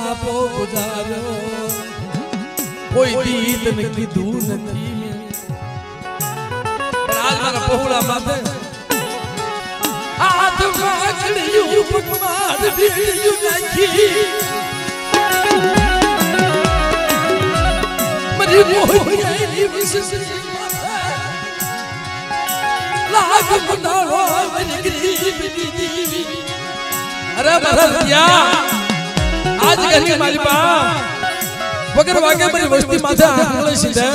आपो गुजारो कोई दीद न कीधुं नथी पण आज मारा पहुला माथे हाथ माखड़ियूं पकवान बीड़ियूं नाखी मरी मोहिया नी विसरी लाग मनाओ मरी गरीब दीदी अरे भरतिया आज गली मारी बा वगर वागे मरी वस्ती माथे आंगळे सीधे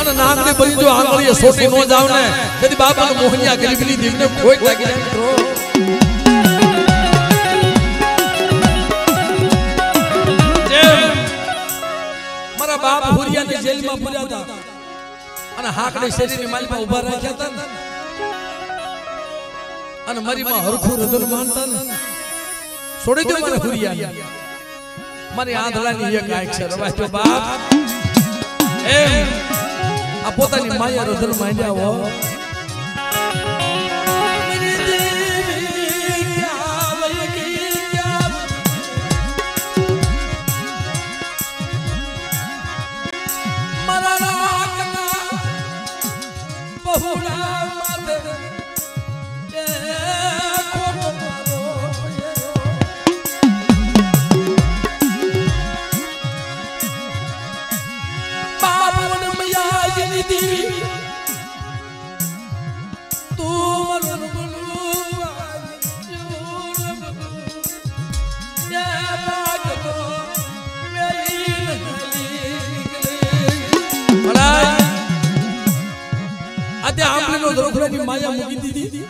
અને નામની બરી જો આંગળીએ સોટી નો જાવ ને તેથી બાપાનો મોહનિયા ગરીબની દીવને ખોટ લાગી જાય મિત્રો મારા બાપ હુરિયાની જેલમાં પૂર્યા હતા અને હાકડે શરીરની માલમાં ઊભા રાખ્યા હતા અને મરીમાં હરખું હૃદય માનતા ને છોડી દો મારા હુરિયાને મારી આંધળાની એક આંખ છે રવાય તો બાપ એમ આ પોતાની માયા હૃદય માંડ્યા હો माया मुकी दीदी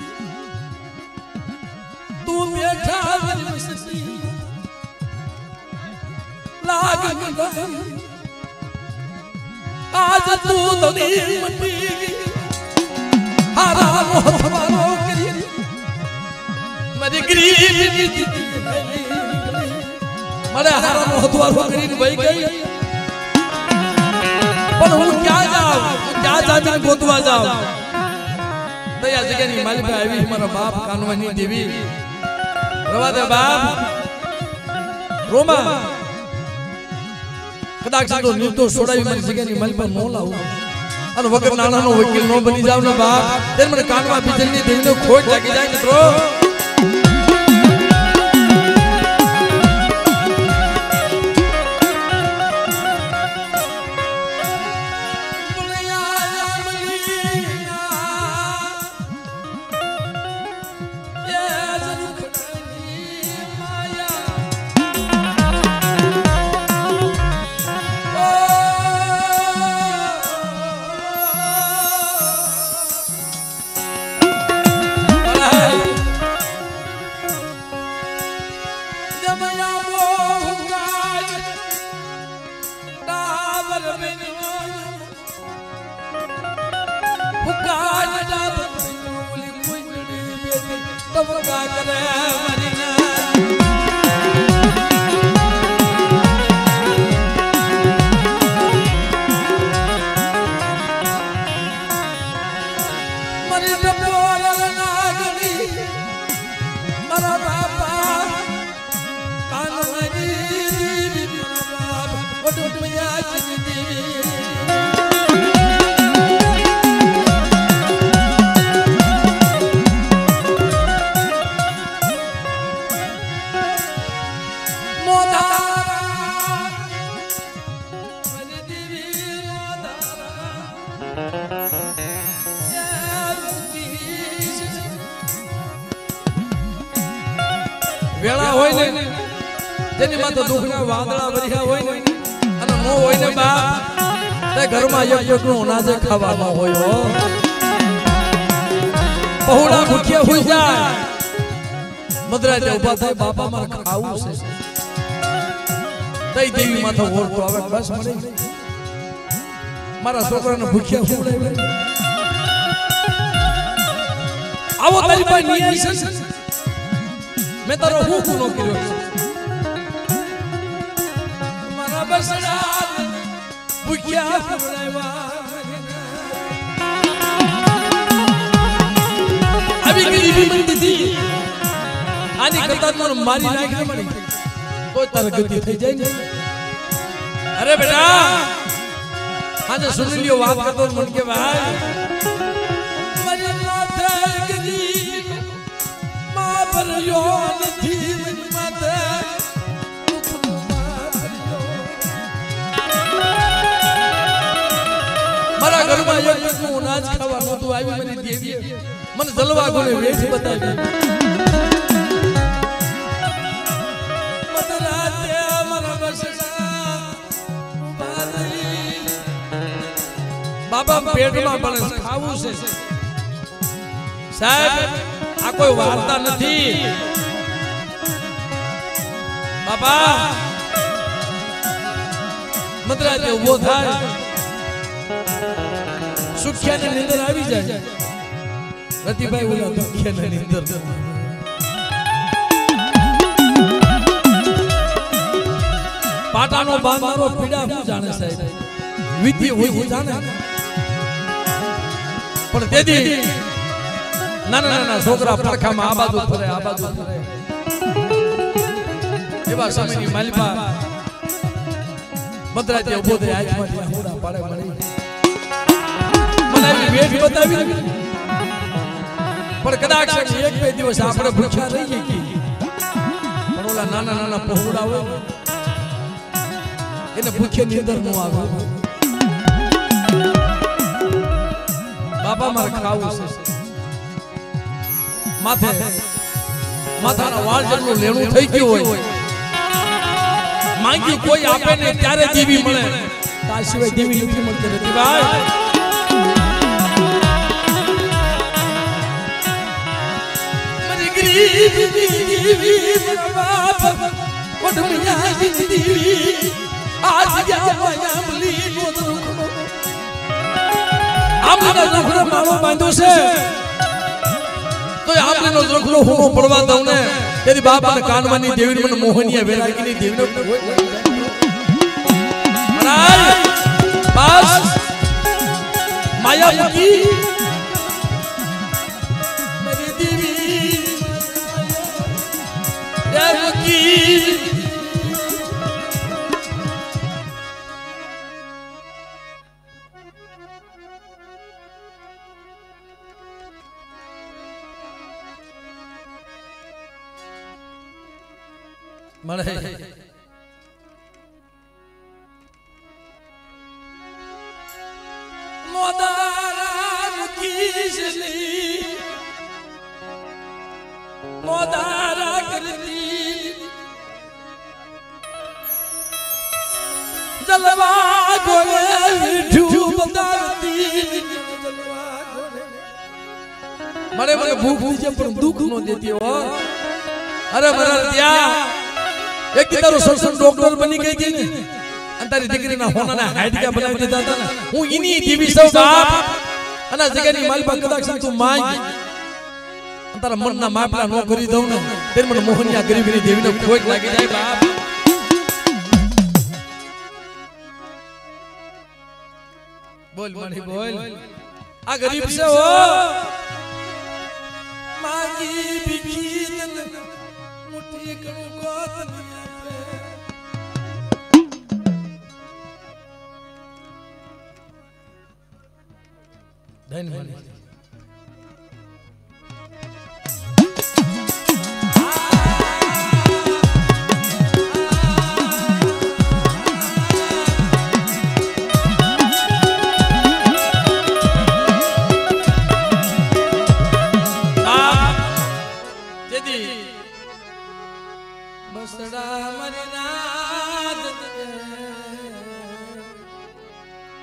तू बैठा लाग आज तू दनी मटी हारा मोहबानो करी मरी गरीब मरे हारा मोहबानो करी भाई गई पर हूं क्या जाऊं गोतवा जाऊं दया जगह माली पे आई हमारा बाप कानवानी देवी रवा दे बाप रोमा कदाच तो निर्दो सोडाई मारी जगह माली पे नो लाऊ अन वगर नाना नो वकील नो बनी जाव ने बाप तेरे मने कानवा बिजली देने खोट लागी जाए मित्रो वेला होय ने जेनी मातो दुखना वादळा वरिया होय ने अने नो होय ने बाप ते घरमा एक एकनो अनाज खावानो होय हो पहुड़ा भूख्या होई जाय मदरा जे उभा थाय बापा मार खावू छे तई देवी माथो ओर तो आवे बस मरे मारा छोकराने भूख्या हुडावे आवो तारी पाई न्याय छे मैं तारो हुकम नो कर्यो मारा बसड़ा भूख्या हुडावा अभी गरीबी मंदी थी आनी करता तो मारी नाख मणी तो तरगति થઈ જાય ને अरे बेटा हाँ जो सुन लियो बात का तो मन के भाई मरे माथे गरीब मां पर यो नहीं मन माथे मारा घर में एक નું અનાજ ખાવા નતું આવી મને દેવી મને જલવા ગોને વેઠ બતાવી મદરાતે મારા બસડા बाबा पेट में बने खावू से साहब आ कोई वार्ता नहीं बाबा मदरा जो वो था सुखिया ने नींदर आवी जाए रति भाई बोला दुखिया ने नींदर पाटानो बांधारो पीड़ा हूं जाने साहब विधि हुई जाने पर देदी ना ना ना छोकरा પડખા માં આ બાજુ ફરે એવા સમયની માલિપા મદરાજે ઉભો થઈ આંખમાંથી હોડા પાડે મળી મને વેઠ બતાવી પણ કદાચ એક બે દિવસ આપણે ભૂખ્યા રહી ગઈ પણ ઓલા નાના નાના પહોળા હોય એને ભૂખે નીંદર નો આવે बाबा मार खाऊ माथे माथाना वाल जेटલું લેણું થઈ ગયું હોય માંગ્યું કોઈ આપે ને ત્યારે દીવી મળે તાર સિવાય દીવી નથી મળતી નથી ભાઈ મારી ગરીબ દીવી બાપ કોડમિયા દીવી આજ ગયા માયા મલી નો आपने रखड़ो मारो बांधो से तो आपने नो रखड़ो होनो पड़वा दऊ ने तेरी बाप ने कानवानी देवी मन मोहनिया वेरागिनी देवी ने महाराज बस माया मुकी मेरी देवी या मुकी મળે મોદારા મુકીશલી મોદારા કરતી જલવા ગોલે વિઠુ બતાવતી જલવા ગોલે મને મને ભૂખ નીચે પણ દુખ નો દેતી હો अरे मरा दिया एक तारो संसन डॉक्टर बनी गई थी ने अंतारी दिकरी ना होना ना हाइट क्या बनाई देता था ना हूं इनी देवी सब बाप अना जगनी मालपा कदाक्ष तू मांग अंतारा मन ना मापला नो करी दऊ ने तेरे मन मोहनिया गरीबनी देवी ने खोज लागी जाए बाप बोल मणि बोल आ गरीब से हो मांगी बिखीन मुट्ठी करू को दुनिया पे धन्यवाद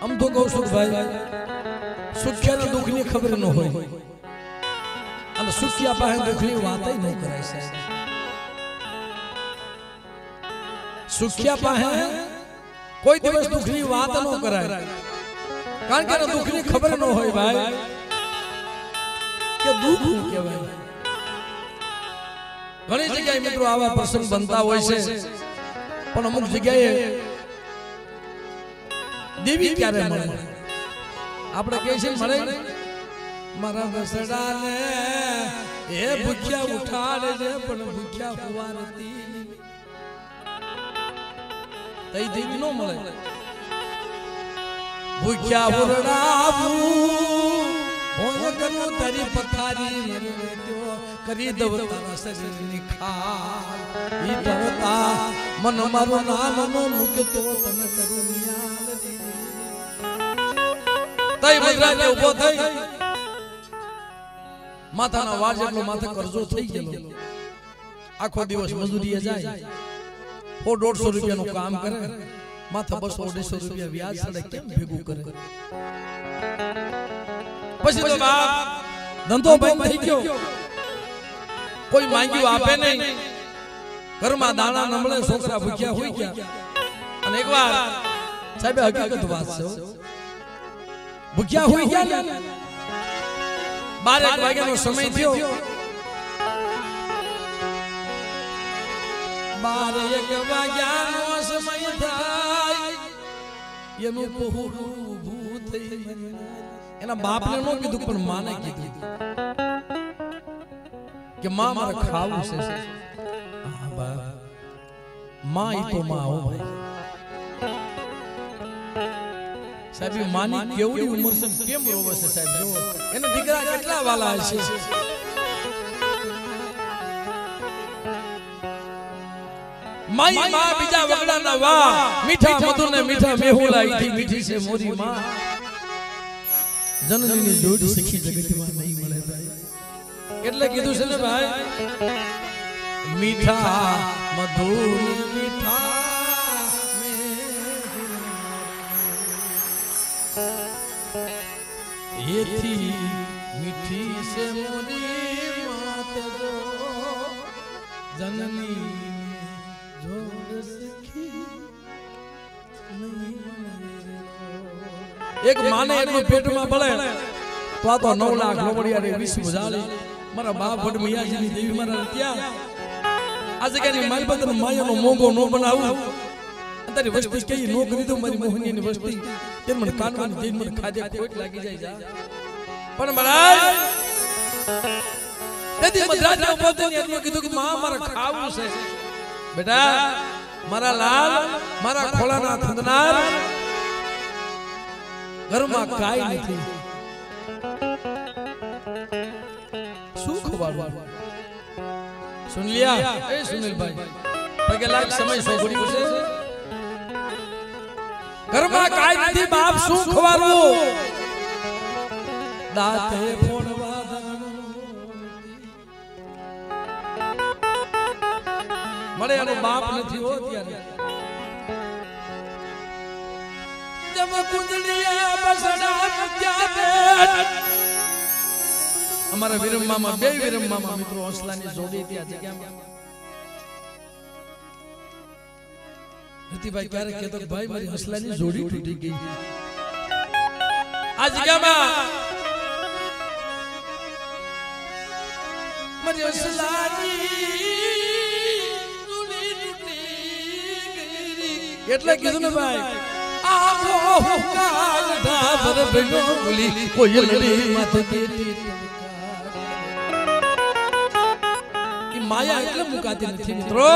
हम तो कहू सुख भाई सुखिया ने दुख ની ખબર ન હોય અને સુખિયા પાસે દુખ ની વાત જ ન કરાય સાહેબ સુખિયા પાસે કોઈ દિવસ દુખ ની વાત ન કરાય કારણ કે દુખ ની ખબર ન હોય ભાઈ કે દુખ શું કહેવાય ઘણી જગ્યાએ મિત્રો આવા પ્રસંગ બનતા હોય છે પણ અમુક જગ્યાએ देवी क्यारे मळे आपणे कहे छे मळे मारा बसड़ा ने ए भूख्या उठाड़े जे पण भूख्या हुवारती તઈ દેવી નો મળે ભૂખ્યા ઉરડાવું હોય કરું તારી પથારી મને તો કરી દવ તારા શરીરની ખાલ ઈ તરતા મન મારું નામ નો મૂકતો તને કરું ન્યાલ તઈ મજરાજે ઊભો થઈ માથાના વાળ જેટલો માથે કરજો થઈ ગયો આખો દિવસ મજૂરીએ જાય 150 રૂપિયાનું કામ કરે માથે 200-250 રૂપિયા વ્યાજ સડે કેમ ભેગું કરે પછી તો બાપ ધંધો બંધ થઈ ગયો કોઈ માંગ્યું આપે નહીં ઘરમાં દાણા નમળે છોકરા ભૂખ્યા હોઈ ગયા અને એકવાર સાહેબ હકીકત વાત છે ભૂખ્યા હોઈ ગયા 12 વાગ્યાનો સમય થયો 12 વાગ્યાનો સમય થાય એનું પહોળું ઊભું થઈ એના બાપને નો કીધું પણ માને કીધું કે માં મારે ખાવું છે હા બાપ માં ઈ તો માં હો ભાઈ સાહેબ માની કેવડી ઉંમર છે કેમ રોવે છે સાહેબ જો એના દીકરા કેટલા વાલા હશે માઈ માં બીજા વગડાના વા મીઠા મધુર ને મીઠા મેહુલા ઈથી મીઠી છે મોરી માં જનનીની જોડી સખી જગતમાં નહીં મળે ભાઈ એટલે કીધું છે ને ભાઈ મીઠા મધુર મીઠા એથી મીઠી છે મોરી માત જો જનની જોડ સખી નહીં એક માને એટલું પેટમાં બળે તો આ તો 9 લાખ લોબડિયા રે 20 મજાલી મારા બાપ ભટ મિયાજીની દેવી મારા ત્યાં આ જગ્યાની મારી બદલ માયાનો મોંઘો નો બનાવું તારી વસ્તી કઈ નો કરી દઉં મારી મોહનીની વસ્તી તે મને કાનવાની દેવી મને ખાજે ખોટ લાગી જાય જા પણ મહારાજ તેથી મદ્રાસના ઉપરથી એટલું કીધું કે માં મારે ખાવું છે બેટા મારા લાલ મારા ખોળાના થંદનાર ઘરમાં કાઈ નથી શું ખવાડવું સુન લિયા એ સુનિલભાઈ પગે લાગ સમય સોગડી છે ઘરમાં કાઈ નથી બાપ શું ખવાડવું દાતે ફોડવા મળે એનો બાપ નથી હો ત્યારે જબ કુંડલિયા બસડા જાતે અમારા વિરમ મામા બે વિરમ મામા મિત્રો હસલાની જોડી ત્યાં જગ્યામાં રતિભાઈ ક્યારે કહેતો કે ભાઈ મારી હસલાની જોડી તૂટી ગઈ આ જગ્યામાં મારી હસલાની જોડી તૂટી ગઈ એટલે કીધું ને ભાઈ આવો હુકાલ ધાબર બનો બોલી કોયલડી માથે તેરી ઈ માયા એટલે મુકાતી નથી મિત્રો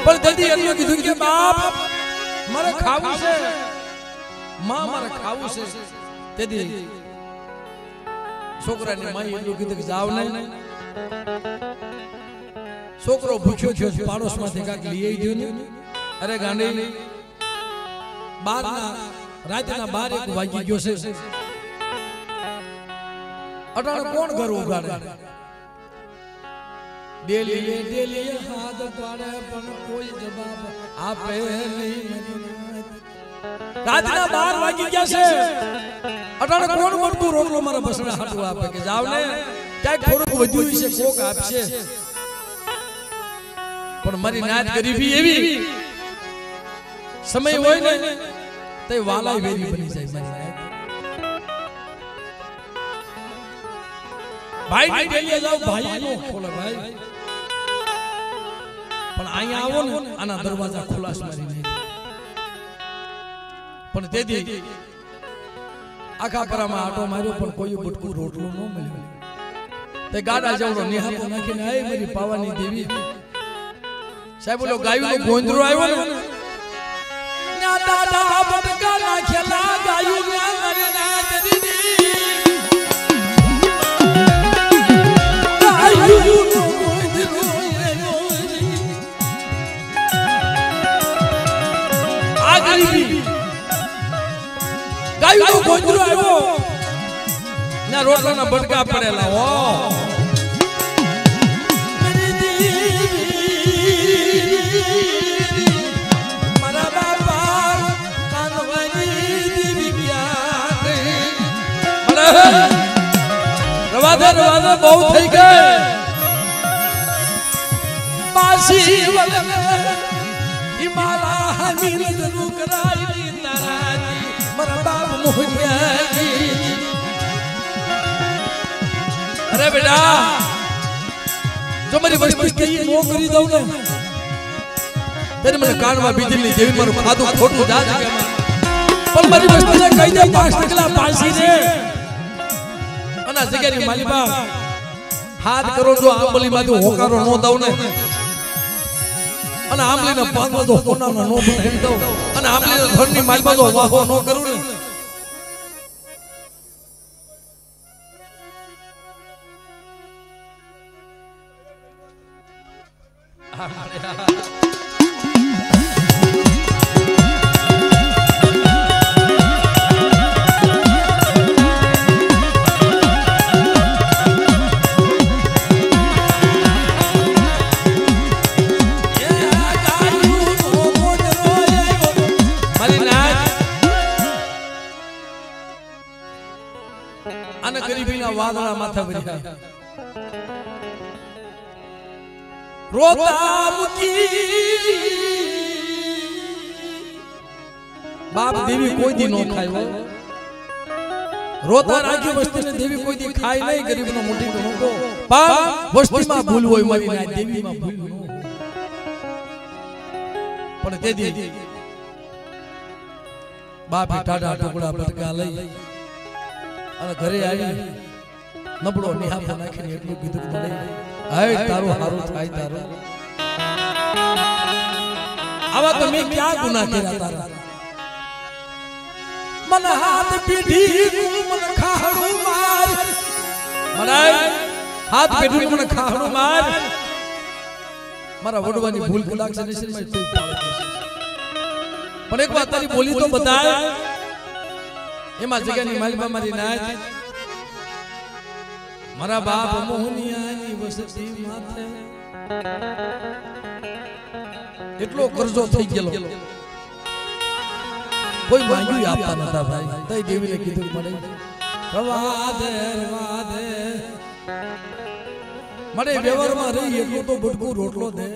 પણ જલ્દી એટલું કીધું કે બાપ મારે ખાવું છે માં મારે ખાવું છે તેથી છોકરાની માઈ એટલું કીધું કે જાવ નહીં છોકરો ભૂખ્યો થયો પાડોશમાંથી કાક લઈ આવી દો ને અરે ગાંડી રાતના 12 વાગી ગયો છે અટાણે કોણ ઘર ઉગાડે ડેલી હાથ પાડે પણ કોઈ જવાબ આપે નહીં રાતના 12 વાગી ગયા છે અટાણે કોણ મળતું રોટલો મારા બસડા હાટું આપે કે જાવ ને ક્યાંક થોડુંક વધ્યું છે કોક આપશે પણ મારી નાત ગરીબી એવી સમય હોય ને તે વાલાય વેરી બની જાય મારી ભાઈ ની ડેલી જાવ ભાઈ નો ખોલે ભાઈ પણ અહીંયા આવો ને આના દરવાજા ખુલાસ મારી નહીં પણ તેથી આખા પરામાં આટો માર્યો પણ કોઈ બટકું રોટલો ન મળ્યો તે ગાડા જવડો નિહાતો નાખીને આય મારી પાવાની દેવી સાહેબ બોલો ગાયનો ગોંદરો આવ્યો ને दादा बटका ना खेला गायू ना तेरी गायू नो आ गरीबी गायू नो गोंजरो आयो ना रोटला ना बटका पड़ेला ओ रवादे बहुत થઈ ગઈ પાસી વલે હિમાલા હમીલ જરુ કરાઈ તારાજી મારા બાપ મોહિયાજી અરે બેટા જો મારી વસ્તી કે નો કરી દઉં ને તેરે મને કાનમાં બીજલી જેવી મારું ખાધું ખોટું જા જગ્યા પણ મારી વસ્તીને કહી દે 5 ટકલા પાસી રે અના જગ્યાની માલિબા હાથ કરો જો આંબલી માંથી હોકારો નો દઉં ને અને આંબલીને પાંદો તો કોનાનો નો બનાવી દઉં અને આંબલીને ઘરની માલિબા તો વાહો નો કરું ને અને ગરીબીના વાદળા માથા ભર્યા રોતા મુકી બાપ દેવી કોઈ દી નો ખાય રોતા રાખી વસ્તીને દેવી કોઈ દી ખાય નહીં ગરીબનો મોટી ગણો પણ વસ્તીમાં ભૂલ હોય મારી ના દેવીમાં ભૂલ ન પણ તે દી બાપે ટાટા ટુકડા બટકા લઈ અને ઘરે આવી નબળો નિહાપો નાખીને એટલું કીધું કે મને હાય તારું હારું થાય તારું આવા તો મેં ક્યાં ગુનાહ કર્યા તારા મન હાથ પીઠી મન ખાડું માર મનાય હાથ પીઠી મન ખાડું માર મારા વડવાની ભૂલ કલાક છે નિશ્ચિત માં કોઈ પાડે પણ એક વાત તારી બોલી તો બતાય એમાં જગ્યાની માલિબા મારી નાય મારા બાપ મોહનિયાની વસતી માથે એટલો કરજો થઈ ગયો કોઈ માંગ્યું આપતા નતા ભાઈ તઈ દેવીને કીધું મળે રવાદે મળે વ્યવહારમાં રહી એટલો તો બટકું રોટલો દે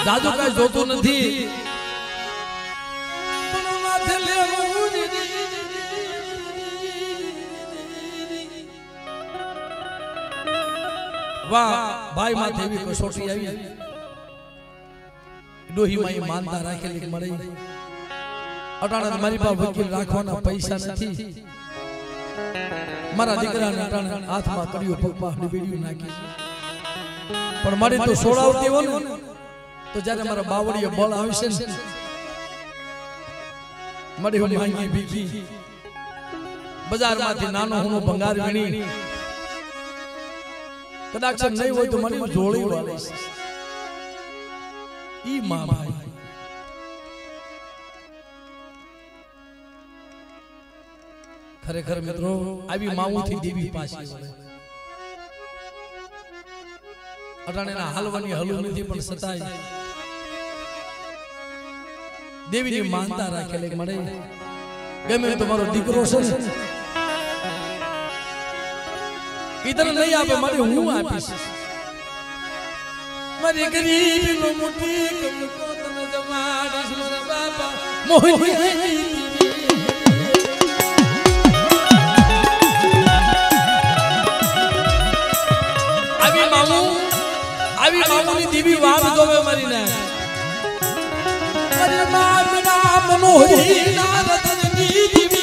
જાજુ કાઈ જોતું નથી વાહ ભાઈ માં દેવી કસોટી આવી ડોહી માં માનતા રાખેલી મળે અટાણા મારી પાસે વકીલ રાખવાના પૈસા નથી મારા દીકરાને અટાણા હાથમાં કર્યું પગમાં હડીબીડ્યું નાખી પણ મારી તો સોડાવતી હોય ને તો જ્યારે મારા બાવળીએ બળ આવશે ને મારી હું માંગી ભીખી બજારમાંથી નાનો હુનો ભંગાર વીણી કદાચ નહીં હોય તો મને જોડી વાળીશ ઈ માં ભાઈ ખરેખર મિત્રો આવી માઉથી દેવી પાછી વળે અટાણેના હાલવાની હલુ નથી પણ સતાય દેવીની માનતા રાખેલી મળે ગમે તમારો દીકરો છે ને इधर नहीं आपे मारी हूँ आपीस मारी गरीबी नो मोटी को तन जमाड़ी सुन बाबा मोहिनी अभी मामू नी दीवी वाद जोवे मारी ने अरे मां बिना मनोहरी नारद नी दीवी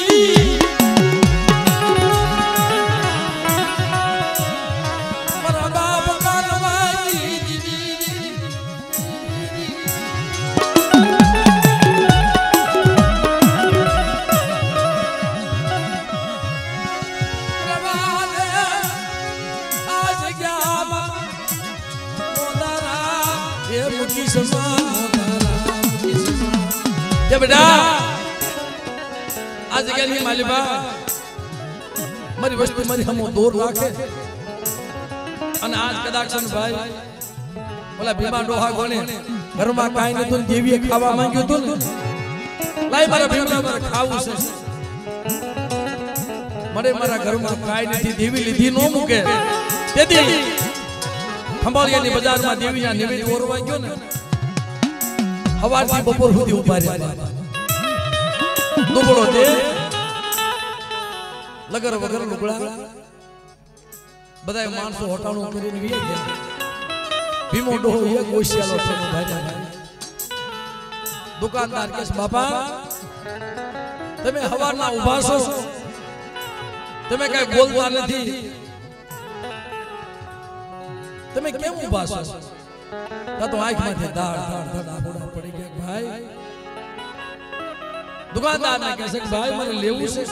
કે બેટા આ જગ્યાની માલિબા મારી વસ્તુ મારી હમો દૂર રાખે અને આજ કદાક્ષન ભાઈ ઓલા ભીમા ડોહા કોને ઘરમાં કાઈ નતું દેવીએ ખાવા માંગ્યું હતું ને લાઈ મારા ભીમા મારે ખાવું છે મને મારા ઘરમાં કાઈ નથી દેવી લીધી નો મૂકે તેથી ખંભાળિયાની બજારમાં દેવીના નિવેદ ઓરવા ગયો ને હવારથી બપોર સુધી ઉભા રહ્યા દુબળો દે લગર વગર લુગડા બધાય માણસો હોટાણું કરીને વી ગયા ભીમો ડોહો એક ઓશિયાલો છે ભાઈ દુકાનદાર કે બાપા તમે હવારના ઊભા છો તમે કઈ બોલતા નથી તમે કેમ ઊભા છો તો આંખમાંથી દાળ આબોડા પડી ગયા ભાઈ દુકાનદાર ને કહે છે ભાઈ મને લેવું છે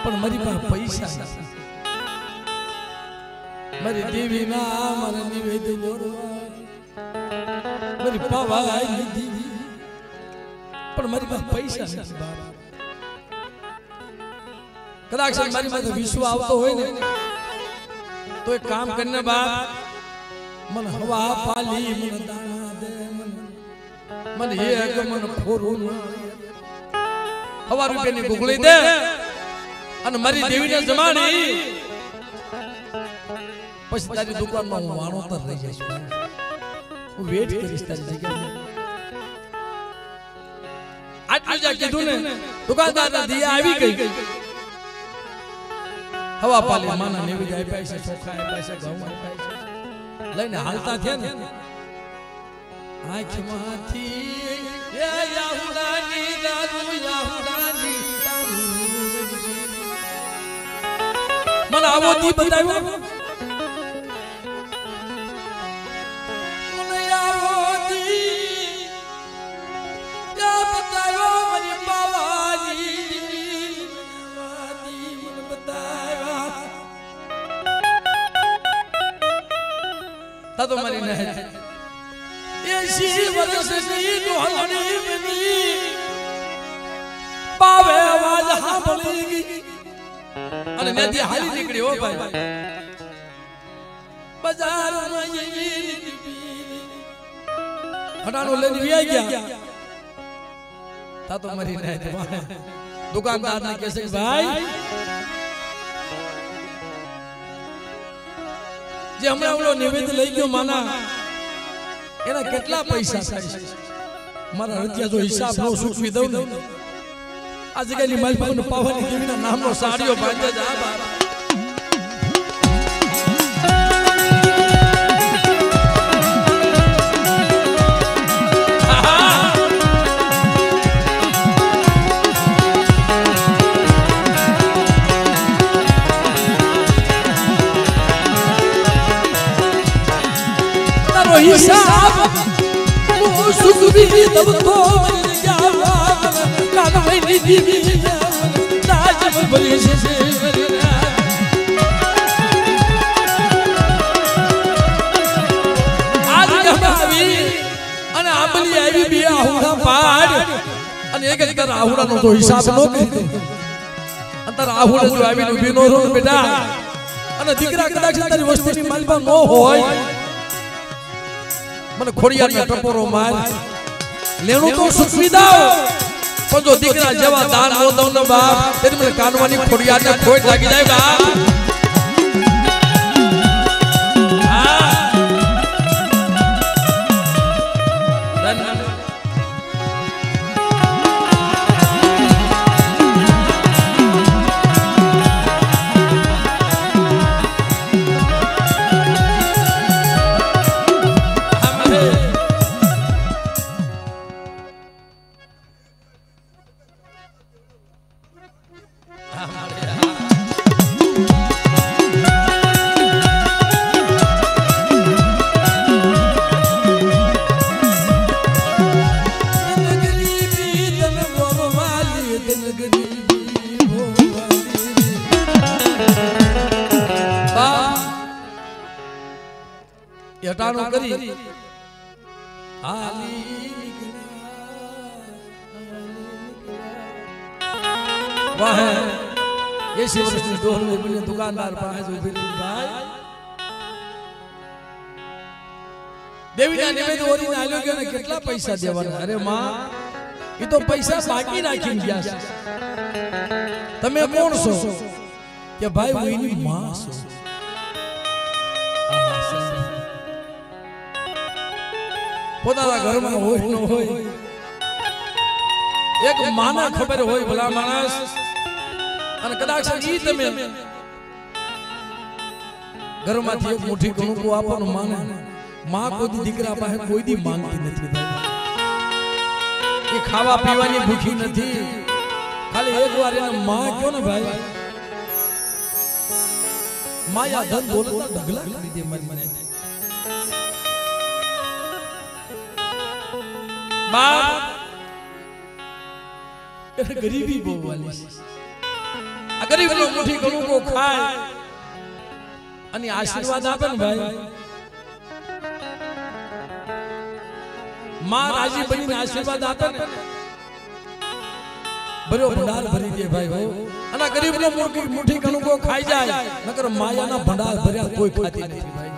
પણ મારી પાસે પૈસા નથી મારી દેવી ના મને નિવેદ દોરવા મારી પાવાઈ નથી પણ મારી પાસે પૈસા નથી બાપ કદાચ મારી પાસે વિશ્વ આવતો હોય ને તો એક કામ કરીને બાપ मन हवा पाली मन दाना दे मन एक मन खोरू हवा रूपे ની ગુગળી દે અને મારી દેવીને જમાડી પછી તારી દુકાનમાં હું વાણોતર લઈ જઈશ હું વેટ કરીશ તારી જગ્યાએ આટલું જ કીધું ને દુકાનદારના દિયા આવી ગઈ હવા પાલી માના નૈવેદ્ય આપ્યા છે ચોખા આપ્યા છે ઘઉં આપ્યા છે લઈને હાલતા થયા ને આંખમાંથી એ યાહુડાની દારૂ યાહુડાની મને આવો દી બતાવ્યો મને આવો દી યા બતાવ્યો મને બાવાની વાદી મને બતાવ્યા ता तो मरी नहीं ये शील वर्ष की दुहलनी में पावे आवाज हांभळेगी અને નદી હાલી નીકળી હો ભાઈ બજારમાં યે હટાણો લઈને વી ગયા તા તો મરી નહીં દુકાનદાર ને કહે છે ભાઈ જે હમણાં ઓલો નિવેદ લઈ ગયો માના એના કેટલા પૈસા થાય મારા રત્યા જો હિસાબ નો સૂચવી દઉં ને આ જગ્યાની માલપાને પાવાની દેવીના નામનો સાડીઓ બાંધે જા બાર हिसाब वो सुखबी तब तो मर गया कान में दी ताज बली से आज कमावी અને આંબલી આવી બે આહુડા પાડ અને એક એક આહુડાનો તો હિસાબ નો કહી અંતર આહુડા જો આવીને ઊભી નો રહો બેટા અને દીકરા કદાચ તારી વસ્તીની માલપા નો હોય મને ખોડિયાર ને ટપોરો માર લેણું તો સુખવી દાવ પણ જો દીકરા જેવા દાન નો દઉં ને બાપ તેની મને કાનવાની ખોડિયાર ને ખોટ લાગી જાય બાપ હટાણો કરી હાલી पाए ये वर्षની ડોલ ને दुकानदार पाए जो भाई देवीना निवेद ओरीने आल्यो के ने કેટલા પૈસા દેવાના અરે માં ઈ તો પૈસા બાકી રાખીને ગયા છે તમે કોણ છો કે ભાઈ હું એની માં છું પોતાના ઘરમાં હોય ન હોય એક માના ખબર હોય ભલા માણસ અને કદાચ ઈ તમે ઘરમાંથી એક મુઠ્ઠી કણુકો આપવાનું માને मां कोई दीकरा पाहे कोई दी मांगती नहीं भाई ये खावा पीवानी भूखी नहीं खाली एक बार एना मां क्यों ना भाई माया धन दौलत ढगला कर दे मन में बाप ये गरीबी बो वाली गरीब लोग मुट्ठी कणु को खाए अनि आशीर्वाद आपे ने भाई मां राजी बनी ने आशीर्वाद आता ने बरो भंडार भरी दे भाई हो अना गरीब नो मुट्ठी कणु को खाई जाए नकर माया ना भंडार भर्या कोई खाती नहीं भाई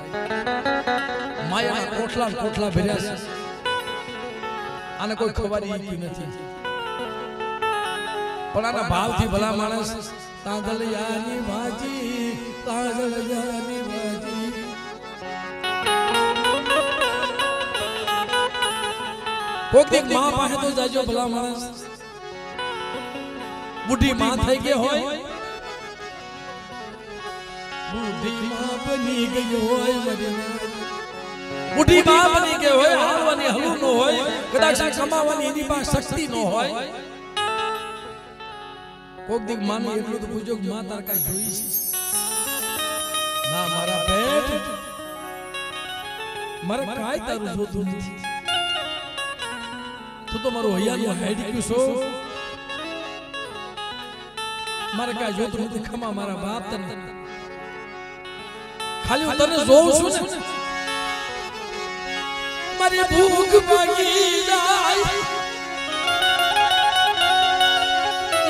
माया ना कोठला कोठला भर्या છે आने कोई खबरी की નથી पण आना भाव थी भला मानस तांदलियानी भाजी तांदलियानी भाजी कोक देख मां पाहे तो जाजो भला मानस बुढ़ी मां થઈ ગઈ હોય बुढ़ी मां बनी गई હોય बुढ़ी मां बनी गई હોય હાલવાની હલુ નો હોય કદાચ કમાવાની એની પાસે શક્તિ નો હોય કોક દેખ માને એટલું તો પૂછો કે માં તાર કાઈ જોઈ છે ના મારા પેટ મારે કાઈ તારું જોતું નથી तू तो मारो हया नो हेड क्यों सो मारे का जो तू खमा मारा बाप तने खाली तने जोऊ छु ने मारी भूख भागी जाय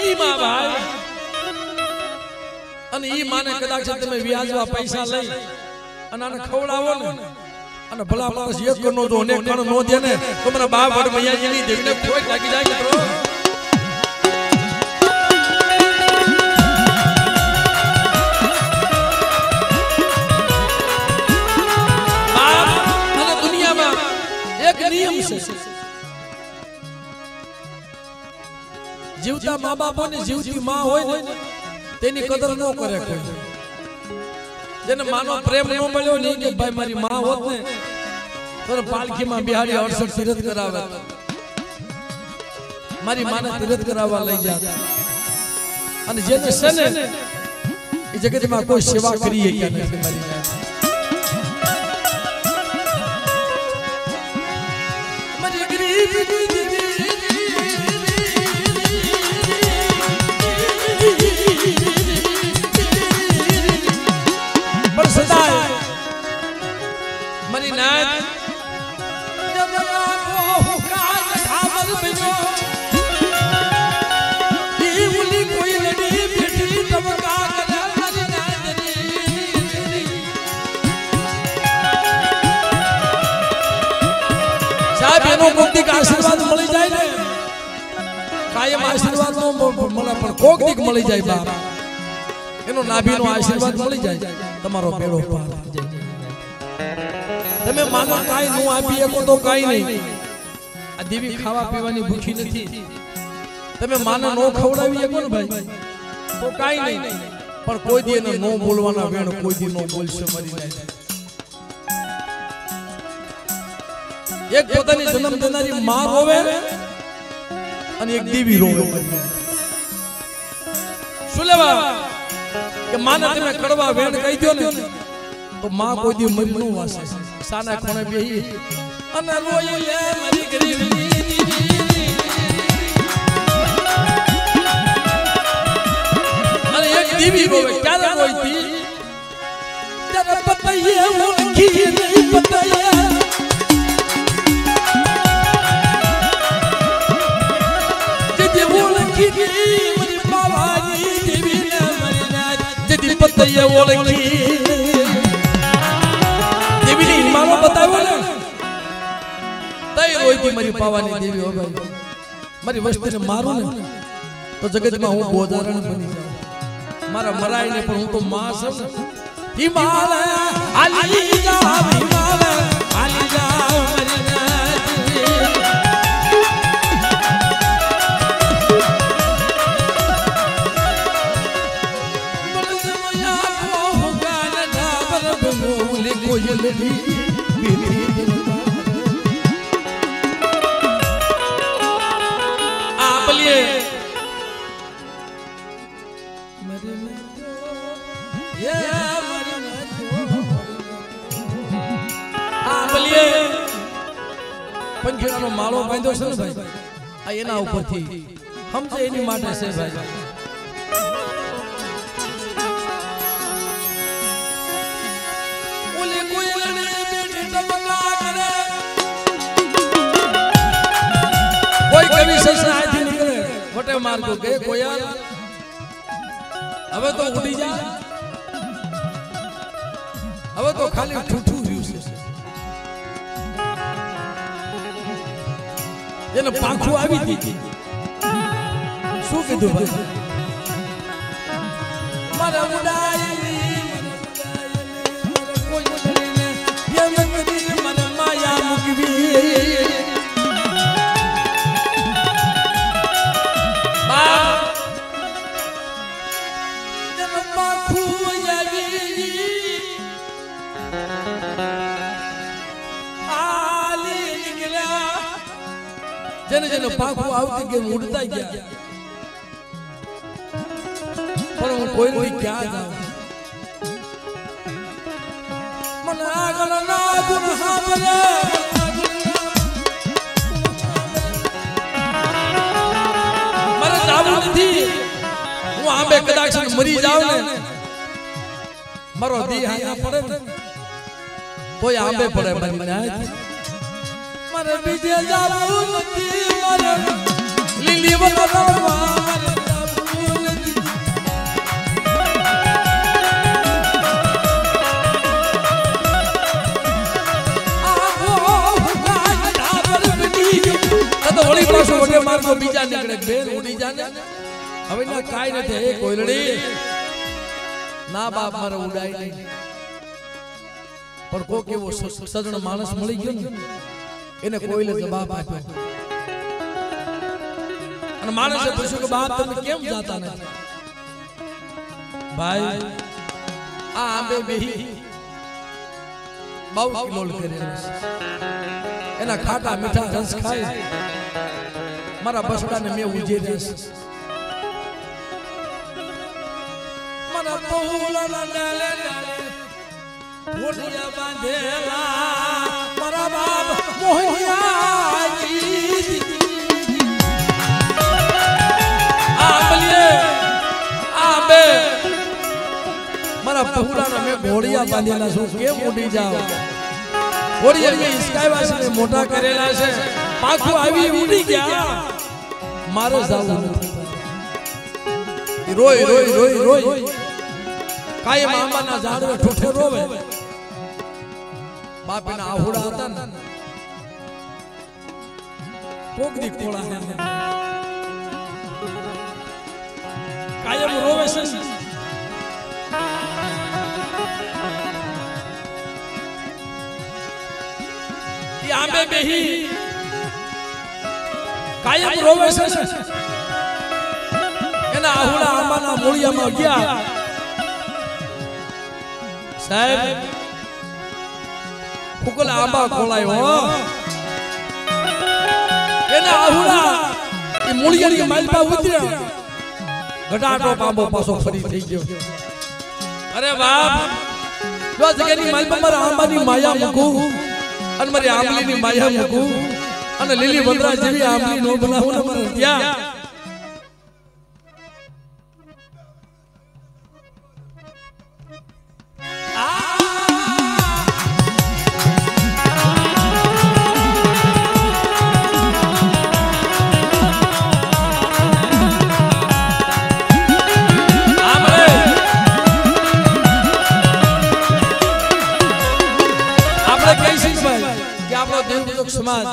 ई मां भाई અને ઈ માને કદાચ તમે વ્યાજવા પૈસા લઈ અને આને ખવડાવો ને અને ભલા માણસ એક કણો જો અનેક કણ નો દે ને તો મને બાપ વડ મૈયાજીની દેવીને કોઈ લાગી જાય મિત્રો બાપ અને દુનિયામાં એક નિયમ છે જીવતા મા બાપોને જીવતી માં હોય ને તેની કદર ન કરે કોઈ જેને માનો પ્રેમ ન મળ્યો નહીં કે ભાઈ મારી માં હોત ને તો પાલખીમાં બિહારી 68 તીરથ કરાવે મારી માને તીરથ કરાવવા લઈ જાત અને જેને છે ને એ જગતમાં કોઈ સેવા કરી કે નથી મારી મારી ગરીબ पर सदाए मरी नाथ जब को हुकार धामर बिनो ये उली कोई लड़ी बेटी तब का करा मरी नाथ साहब एनो मुक्ति का आशीर्वाद मળી જાય ને કાયમ આશીર્વાદ નો મળે પણ કોક દીક મળી જાય બાપ એનો નાભીનો આશીર્વાદ મળી જાય તમારો પેડો પાર થઈ જાય તમે માનો કાઈ નો આપી શકો તો કાઈ નહીં આ દેવી ખાવા પીવાની ભૂખી નથી તમે માને નો ખવડાવી શકો ને ભાઈ તો કાઈ નહીં પણ કોઈ દી એને નો બોલવાના વેણ કોઈ દી નો બોલશે મરી જાય એક પોતાની જન્મ દેનારી માં રોવે અને એક દેવી રોવે શું લેવા કે માને તમે કડવા વેણ કહી દો ને તો માં કોઈ દી મરી નો વાસે સાના કોણે બેહી અને રોય લે મારી ગરીબી અને એક દેવી રોવે ક્યારે રોઈતી ત્યારે પતઈએ ઓળખી નહીં પતઈએ જે ઓળખી ગઈ મારી બાવા ये ओळखी देवीनी हिमालो बताव्यो ने तई रोईती मारी पावानी देवी हो भाई मारी वस्तीने मारू ने तो जगत में हूँ बोधारण बनी जाऊं मारा मराई ने पण हूँ तो मां छुं हिमालय आली जाओ हिमालय आली जाओ आप लिए पंखीड़ानो माळो बांध्यो छे ने भाई आ एना उपरथी हमजे एनी माटे छे भाई ओले कोयलने बेटी टमका करे कोई कवि ससराथी निकले वटे मार को के कोयल હવે તો ઉડી જા હવે તો ખાલી ઠૂઠું રહ્યું છે એને પાંખું આવી હતી શું કીધું ભાઈ મારા ઉડાયેલી કોઈ ને એમ કરી મને માયા મૂકવી जने जने पाखू आवती के उड़ता गया पर वो कोई भी क्या जाओ मन आगल ना गुण हावले मरे जाव नहीं हूँ आंबे कदाच मरी जाव ने मरो दी हाया पड़े तो आंबे पड़े मरी जाए मरे बीजे जाबू नदी मरे लिली बलवा मरे जाबू नदी आगो हुकाय डाबर बनी तो होली पासो वटे मार को बीजा निकले बेर उड़ी जाने હવે ના કાઈ નથી એ કોયલડી ના બાપ મારે ઉડાઈ નહીં પણ કોક એવો સજણ માણસ મળી ગયો ને એને કોઈને જવાબ આપ્યો અને માણસે પૂછ્યું કે બાપ તમે કેમ જાતા નથી ભાઈ આ આંબે બેહી બહુ કિલોલ કરે એના ખાટા મીઠા રસ ખાય મારા બસડાને મે ઉજેર્યા છે મારા પૌલાના ડાલે ડાલે ઓડિયા બાંધેલા મારા બાપ મોહિયા જી આંબલીએ આંબે મારા પૌલાના મે ઘોડિયા બાંધેલા છું કેમ ઉડી જાવ ઘોડિયા કે ઇસ્કાઈવાસીને મોટા કરેલા છે પાખું આવી ઉડી ગયા મારે જાવું નથી રોય રોય રોય રોય કાયમ આંબાના ઝાડવે ઠોઠે રોવે બાપીના આહુડા હતા ને કોક દી કોળા હે કાયમ રોવે છે ઈ આંબે બેહી કાયમ રોવે છે એના આહુડા આંબાના મૂળિયામાં ગયા સાહેબ ફુકલ આંબા ખોલાયો એના આહુડા એ મૂળિયાની માલપા ઉતર્યા ઘટાટો પાંબો પાછો ફરી થઈ ગયો અરે બાપ જો જગ્યાની માલપા મારા આંબાની માયા મૂકું અને મારી આંબલીની માયા મૂકું અને લીલી વંદરા જેવી આંબલી નો બનાવું ને મારે ત્યાં આપણો દેવલોક સમાજ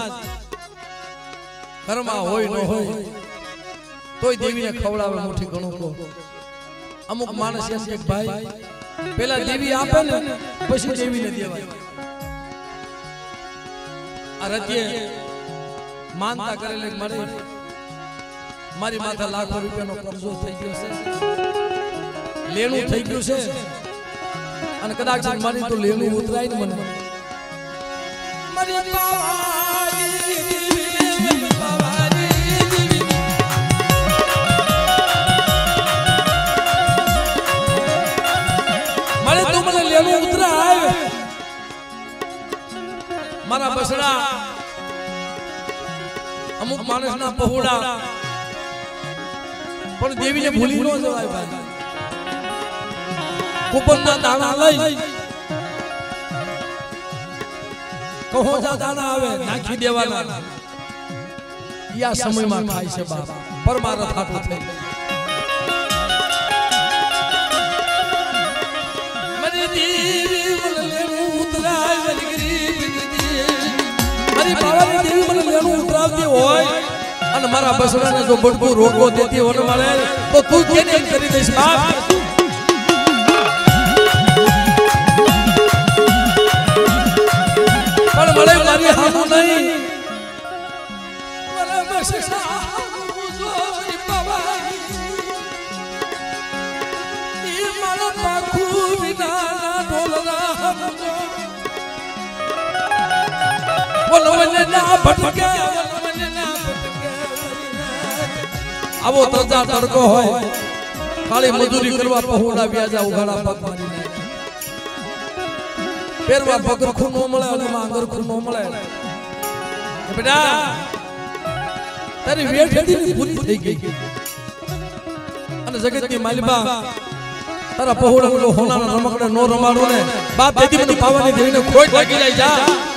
ઘરમાં હોય ન હોય તોય દેવીને ખવડાવે મુઠ્ઠી ઘણું કો અમુક માણસ એમ કે ભાઈ પેલા દેવી આપે ને પછી દેવીને દેવાય આ રતિએ માનતા કરેલે મારી માથા લાખો રૂપિયાનો કરજો થઈ ગયો છે લેણું થઈ ગયું છે અને કદાચ મારી તો લેણું ઉતરાય ને મને મારી મારે તો મને લેણું ઉતરાય મારા બસડા અમુક માણસના પહોળા પણ દેવીને ભૂલી ન જવાય ભાઈ કુપનના દાણા લઈ કહો જા દાણા આવે નાખી દેવાના યા સમયમાં ખાય છે બાપ પરમારથ હાટું થઈ મને દેવી મને લેણું ઉતરાય મને ગરીબ મારી બાવાની દેવી મને લેણું ઉતરાવતી હોય અને મારા બસડાને જો બડકું રોગો દેતી હોય મળે તો તું કેને કરી દઈશ બાપ પણ મળે મારી હામું નહીં મારા બસડા જોઈ બાવાની ઈ મારા પાખું વિના ઢોલરા હમજો વનવને ના ભટકે આવો તરજા તડકો હોય ખાલી મજૂરી કરવા પહોળા વ્યાજા ઉઘાડા પગ મારીને પેરવા પગર ખૂન નો મળે અને માંગર ખૂન નો મળે બેટા તારી વેઠડી પૂરી થઈ ગઈ અને જગતની માલિબા તારા પહોળા હોનાના રમકડા નો રમાડો ને બાપ દેદી મને પાવાની દેવીને ખોટ લાગી જાય જા